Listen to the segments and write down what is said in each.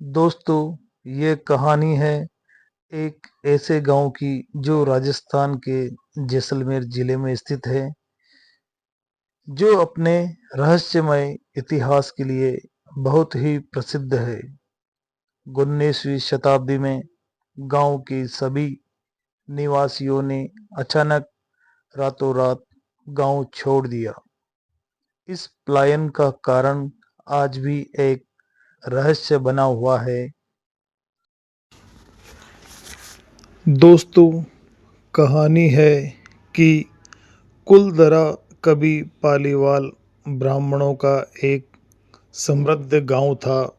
दोस्तों, ये कहानी है एक ऐसे गांव की जो राजस्थान के जैसलमेर जिले में स्थित है, जो अपने रहस्यमय इतिहास के लिए बहुत ही प्रसिद्ध है। 19वीं शताब्दी में गांव के सभी निवासियों ने अचानक रातों रात गांव छोड़ दिया। इस पलायन का कारण आज भी एक रहस्य बना हुआ है। दोस्तों, कहानी है कि कुलदरा कभी पालीवाल ब्राह्मणों का एक समृद्ध गांव था,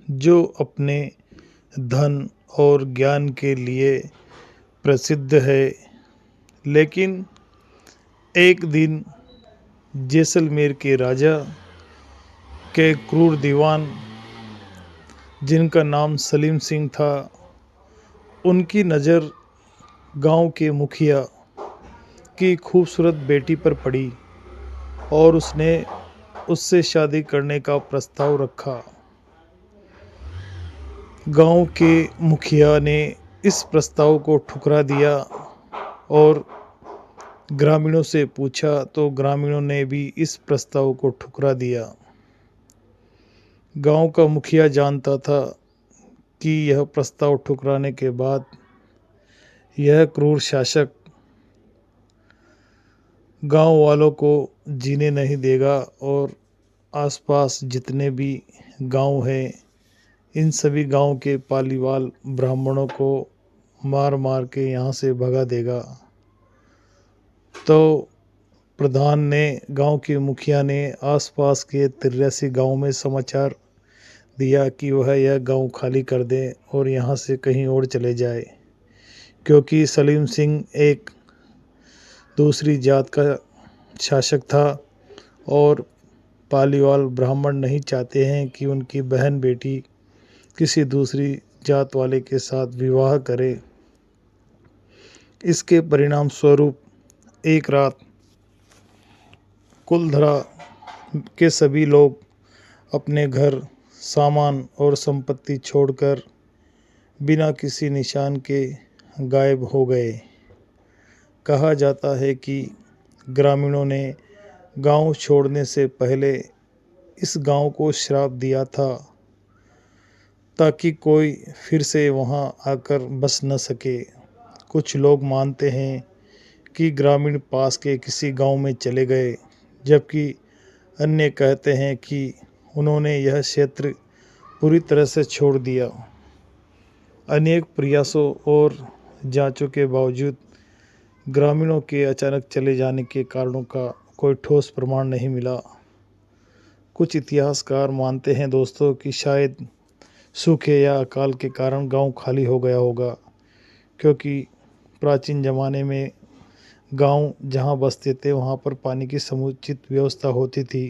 जो अपने धन और ज्ञान के लिए प्रसिद्ध है। लेकिन एक दिन जैसलमेर के राजा के क्रूर दीवान, जिनका नाम सलीम सिंह था, उनकी नज़र गांव के मुखिया की खूबसूरत बेटी पर पड़ी और उसने उससे शादी करने का प्रस्ताव रखा। गांव के मुखिया ने इस प्रस्ताव को ठुकरा दिया और ग्रामीणों से पूछा तो ग्रामीणों ने भी इस प्रस्ताव को ठुकरा दिया। गांव का मुखिया जानता था कि यह प्रस्ताव ठुकराने के बाद यह क्रूर शासक गांव वालों को जीने नहीं देगा और आसपास जितने भी गांव हैं, इन सभी गांव के पालीवाल ब्राह्मणों को मार मार के यहाँ से भगा देगा। तो प्रधान ने, गांव के मुखिया ने आसपास के 83 गांव में समाचार दिया कि वह यह गांव खाली कर दें और यहाँ से कहीं और चले जाए, क्योंकि सलीम सिंह एक दूसरी जात का शासक था और पालीवाल ब्राह्मण नहीं चाहते हैं कि उनकी बहन बेटी किसी दूसरी जात वाले के साथ विवाह करे। इसके परिणाम स्वरूप एक रात कुलधरा के सभी लोग अपने घर, सामान और संपत्ति छोड़कर बिना किसी निशान के गायब हो गए। कहा जाता है कि ग्रामीणों ने गांव छोड़ने से पहले इस गांव को श्राप दिया था, ताकि कोई फिर से वहां आकर बस न सके। कुछ लोग मानते हैं कि ग्रामीण पास के किसी गांव में चले गए, जबकि अन्य कहते हैं कि उन्होंने यह क्षेत्र पूरी तरह से छोड़ दिया। अनेक प्रयासों और जांचों के बावजूद ग्रामीणों के अचानक चले जाने के कारणों का कोई ठोस प्रमाण नहीं मिला। कुछ इतिहासकार मानते हैं दोस्तों कि शायद सूखे या अकाल के कारण गांव खाली हो गया होगा, क्योंकि प्राचीन ज़माने में गांव जहां बसते थे वहां पर पानी की समुचित व्यवस्था होती थी,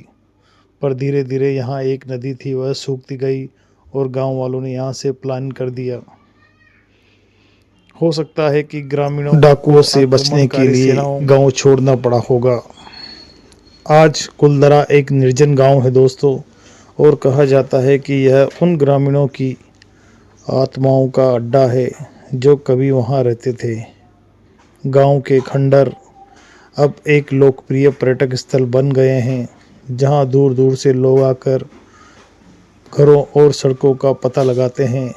पर धीरे धीरे यहाँ एक नदी थी, वह सूखती गई और गांव वालों ने यहाँ से प्लान कर दिया। हो सकता है कि ग्रामीणों डाकुओं से बचने के लिए गांव छोड़ना पड़ा होगा। आज कुलदरा एक निर्जन गांव है दोस्तों, और कहा जाता है कि यह उन ग्रामीणों की आत्माओं का अड्डा है जो कभी वहां रहते थे। गांव के खंडर अब एक लोकप्रिय पर्यटक स्थल बन गए हैं, जहां दूर दूर से लोग आकर घरों और सड़कों का पता लगाते हैं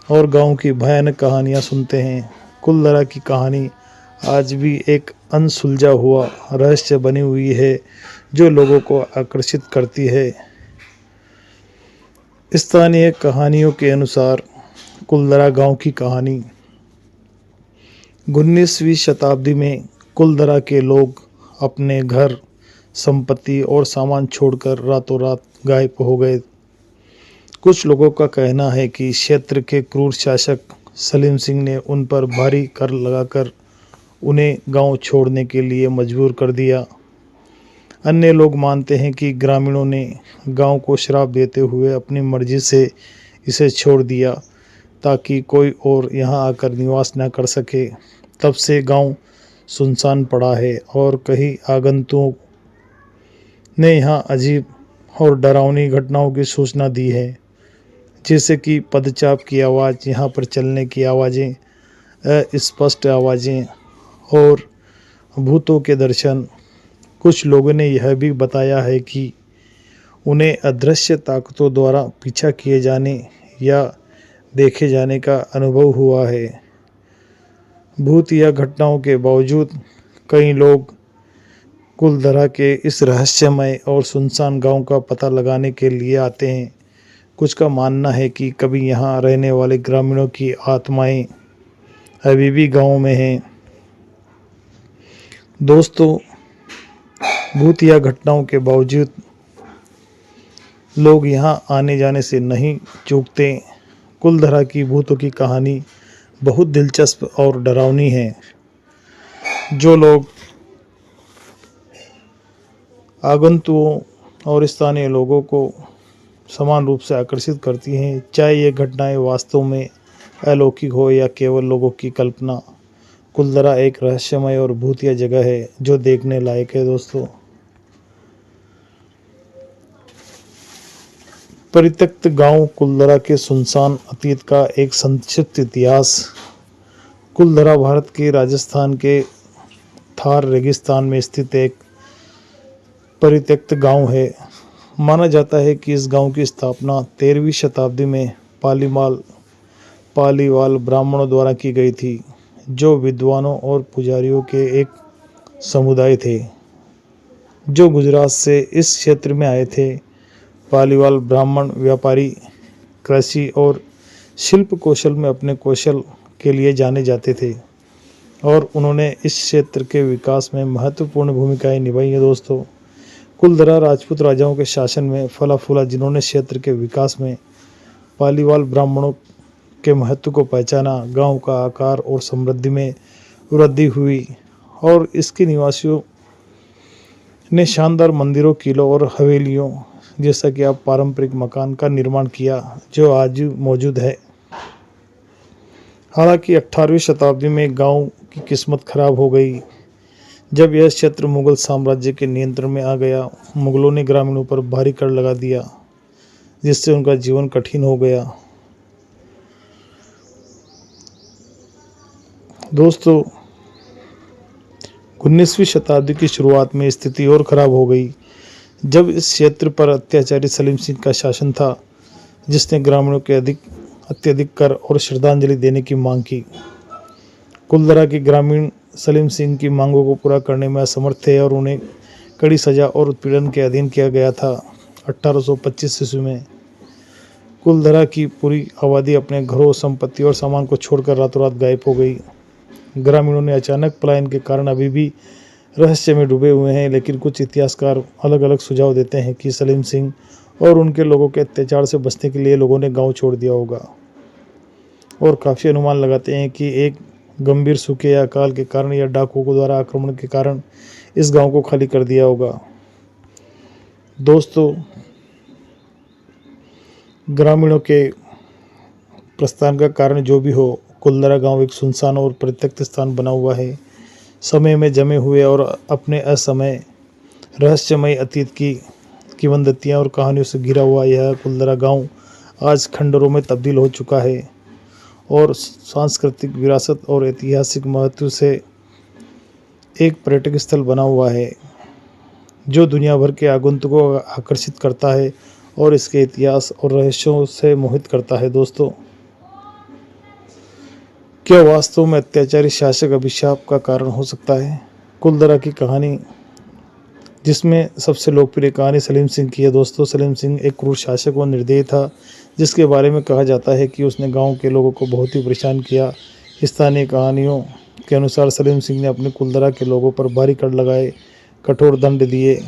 और गांव की भयानक कहानियां सुनते हैं। कुलदरा की कहानी आज भी एक अनसुलझा हुआ रहस्य बनी हुई है, जो लोगों को आकर्षित करती है। स्थानीय कहानियों के अनुसार कुलदरा गांव की कहानी 19वीं शताब्दी में कुलदरा के लोग अपने घर, संपत्ति और सामान छोड़कर रातों रात गायब हो गए। कुछ लोगों का कहना है कि क्षेत्र के क्रूर शासक सलीम सिंह ने उन पर भारी कर लगाकर उन्हें गांव छोड़ने के लिए मजबूर कर दिया। अन्य लोग मानते हैं कि ग्रामीणों ने गांव को श्राप देते हुए अपनी मर्जी से इसे छोड़ दिया, ताकि कोई और यहां आकर निवास न कर सके। तब से गांव सुनसान पड़ा है और कई आगंतुकों ने यहां अजीब और डरावनी घटनाओं की सूचना दी है, जैसे कि पदचाप की आवाज़, यहाँ पर चलने की आवाज़ें, स्पष्ट आवाज़ें और भूतों के दर्शन। कुछ लोगों ने यह भी बताया है कि उन्हें अदृश्य ताकतों द्वारा पीछा किए जाने या देखे जाने का अनुभव हुआ है। भूत या घटनाओं के बावजूद कई लोग कुलधरा के इस रहस्यमय और सुनसान गांव का पता लगाने के लिए आते हैं। कुछ का मानना है कि कभी यहाँ रहने वाले ग्रामीणों की आत्माएं अभी भी गांव में हैं। दोस्तों, भूत या घटनाओं के बावजूद लोग यहाँ आने जाने से नहीं चूकते। कुलधरा की भूतों की कहानी बहुत दिलचस्प और डरावनी है। जो लोग आगंतुकों और स्थानीय लोगों को समान रूप से आकर्षित करती हैं, चाहे ये घटनाएं वास्तव में अलौकिक हो या केवल लोगों की कल्पना। कुलधरा एक रहस्यमय और भूतिया जगह है जो देखने लायक है। दोस्तों, परित्यक्त गांव कुलधरा के सुनसान अतीत का एक संक्षिप्त इतिहास। कुलधरा भारत के राजस्थान के थार रेगिस्तान में स्थित एक परित्यक्त गांव है। माना जाता है कि इस गांव की स्थापना 13वीं शताब्दी में पालीवाल ब्राह्मणों द्वारा की गई थी, जो विद्वानों और पुजारियों के एक समुदाय थे जो गुजरात से इस क्षेत्र में आए थे। पालीवाल ब्राह्मण व्यापारी, कृषि और शिल्प कौशल में अपने कौशल के लिए जाने जाते थे और उन्होंने इस क्षेत्र के विकास में महत्वपूर्ण भूमिकाएं निभाई है। दोस्तों, कुलधरा राजपूत राजाओं के शासन में फला फूला, जिन्होंने क्षेत्र के विकास में पालीवाल ब्राह्मणों के महत्व को पहचाना। गांव का आकार और समृद्धि में वृद्धि हुई और इसके निवासियों ने शानदार मंदिरों, किलों और हवेलियों जैसा कि आप पारंपरिक मकान का निर्माण किया, जो आज मौजूद है। हालांकि 18वीं शताब्दी में गांव की किस्मत खराब हो गई जब यह क्षेत्र मुगल साम्राज्य के नियंत्रण में आ गया। मुगलों ने ग्रामीणों पर भारी कर लगा दिया, जिससे उनका जीवन कठिन हो गया। दोस्तों, 19वीं शताब्दी की शुरुआत में स्थिति और खराब हो गई जब इस क्षेत्र पर अत्याचारी सलीम सिंह का शासन था, जिसने ग्रामीणों के अत्यधिक कर और श्रद्धांजलि देने की मांग की। कुलधरा के ग्रामीण सलीम सिंह की मांगों को पूरा करने में असमर्थ थे और उन्हें कड़ी सजा और उत्पीड़न के अधीन किया गया था। 1825 ईस्वी में कुलधरा की पूरी आबादी अपने घरों, संपत्ति और सामान को छोड़कर रातों रात गायब हो गई। ग्रामीणों ने अचानक पलायन के कारण अभी भी रहस्य में डूबे हुए हैं, लेकिन कुछ इतिहासकार अलग अलग सुझाव देते हैं कि सलीम सिंह और उनके लोगों के अत्याचार से बचने के लिए लोगों ने गांव छोड़ दिया होगा, और काफ़ी अनुमान लगाते हैं कि एक गंभीर सूखे या अकाल के कारण या डाकुओं को द्वारा आक्रमण के कारण इस गांव को खाली कर दिया होगा। दोस्तों, ग्रामीणों के प्रस्थान का कारण जो भी हो, कुलधरा गांव एक सुनसान और परित्यक्त स्थान बना हुआ है। समय में जमे हुए और अपने असमय रहस्यमय अतीत की किंवदंतियां और कहानियों से घिरा हुआ यह कुलधरा गांव आज खंडरों में तब्दील हो चुका है और सांस्कृतिक विरासत और ऐतिहासिक महत्व से एक पर्यटक स्थल बना हुआ है, जो दुनिया भर के आगंतुकों को आकर्षित करता है और इसके इतिहास और रहस्यों से मोहित करता है। दोस्तों, क्या वास्तव में अत्याचारी शासक अभिशाप का कारण हो सकता है? कुलधरा की कहानी, जिसमें सबसे लोकप्रिय कहानी सलीम सिंह की है। दोस्तों, सलीम सिंह एक क्रूर शासक व निर्दयी था, जिसके बारे में कहा जाता है कि उसने गांव के लोगों को बहुत ही परेशान किया। स्थानीय कहानियों के अनुसार सलीम सिंह ने अपने कुलधरा के लोगों पर भारी कर लगाए, कठोर दंड दिए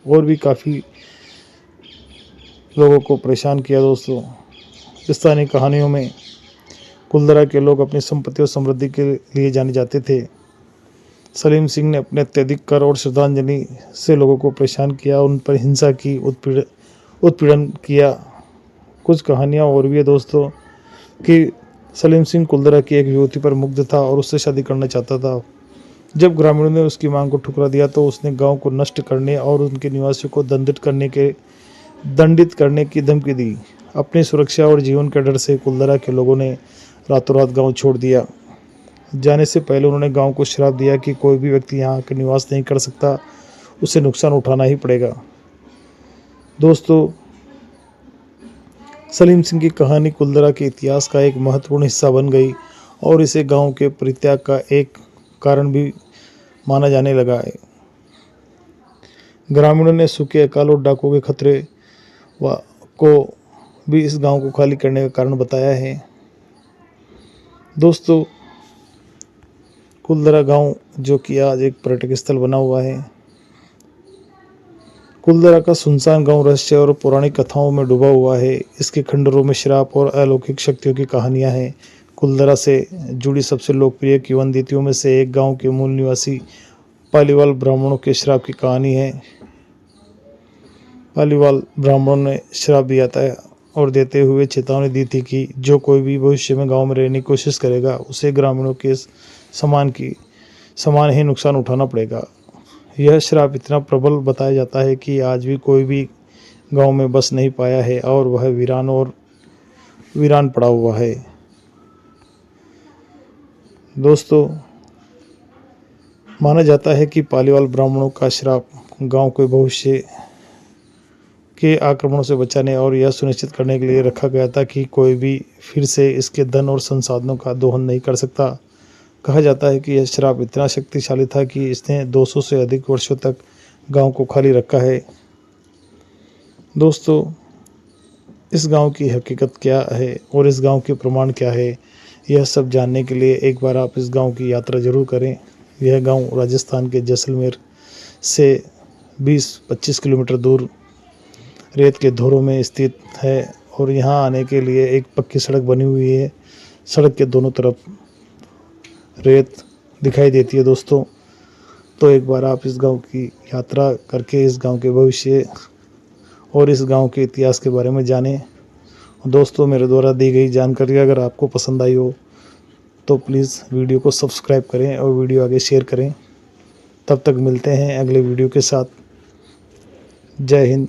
और भी काफ़ी लोगों को परेशान किया। दोस्तों, स्थानीय कहानियों में कुलधरा के लोग अपनी संपत्ति और समृद्धि के लिए जाने जाते थे। सलीम सिंह ने अपने अत्यधिक कर और श्रद्धांजलि से लोगों को परेशान किया, उन पर हिंसा की, उत्पीड़न किया। कुछ कहानियाँ और भी है दोस्तों कि सलीम सिंह कुलधरा की एक युवती पर मुग्ध था और उससे शादी करना चाहता था। जब ग्रामीणों ने उसकी मांग को ठुकरा दिया तो उसने गांव को नष्ट करने और उनके निवासियों को दंडित करने की धमकी दी। अपनी सुरक्षा और जीवन के डर से कुलधरा के लोगों ने रातों रात गांव छोड़ दिया। जाने से पहले उन्होंने गांव को श्राप दिया कि कोई भी व्यक्ति यहाँ आकर निवास नहीं कर सकता, उसे नुकसान उठाना ही पड़ेगा। दोस्तों, सलीम सिंह की कहानी कुलधरा के इतिहास का एक महत्वपूर्ण हिस्सा बन गई और इसे गांव के परित्याग का एक कारण भी माना जाने लगा है। ग्रामीणों ने सूखे, अकाल और डाकुओं के खतरे को भी इस गांव को खाली करने का कारण बताया है। दोस्तों, कुलधरा गांव जो कि आज एक पर्यटक स्थल बना हुआ है। कुलधरा का सुनसान गांव रहस्य और पौराणिक कथाओं में डूबा हुआ है। इसके खंडरों में श्राप और अलौकिक शक्तियों की कहानियां हैं। कुलधरा से जुड़ी सबसे लोकप्रिय किंवदंतियों में से एक गांव के मूल निवासी पालीवाल ब्राह्मणों के श्राप की कहानी है। पालीवाल ब्राह्मणों ने श्राप दिया था और देते हुए चेतावनी दी थी कि जो कोई भी भविष्य में गांव में रहने की कोशिश करेगा, उसे ग्रामीणों के समान ही नुकसान उठाना पड़ेगा। यह श्राप इतना प्रबल बताया जाता है कि आज भी कोई भी गांव में बस नहीं पाया है और वह वीरान पड़ा हुआ है। दोस्तों, माना जाता है कि पालीवाल ब्राह्मणों का श्राप गांव के भविष्य के आक्रमणों से बचाने और यह सुनिश्चित करने के लिए रखा गया था कि कोई भी फिर से इसके धन और संसाधनों का दोहन नहीं कर सकता। कहा जाता है कि यह श्राप इतना शक्तिशाली था कि इसने 200 से अधिक वर्षों तक गांव को खाली रखा है। दोस्तों, इस गांव की हकीकत क्या है और इस गांव के प्रमाण क्या है, यह सब जानने के लिए एक बार आप इस गांव की यात्रा जरूर करें। यह गांव राजस्थान के जैसलमेर से 20-25 किलोमीटर दूर रेत के धोरों में स्थित है और यहाँ आने के लिए एक पक्की सड़क बनी हुई है। सड़क के दोनों तरफ रेत दिखाई देती है। दोस्तों, तो एक बार आप इस गांव की यात्रा करके इस गांव के भविष्य और इस गांव के इतिहास के बारे में जानें। दोस्तों, मेरे द्वारा दी गई जानकारी अगर आपको पसंद आई हो तो प्लीज़ वीडियो को सब्सक्राइब करें और वीडियो आगे शेयर करें। तब तक मिलते हैं अगले वीडियो के साथ। जय हिंद,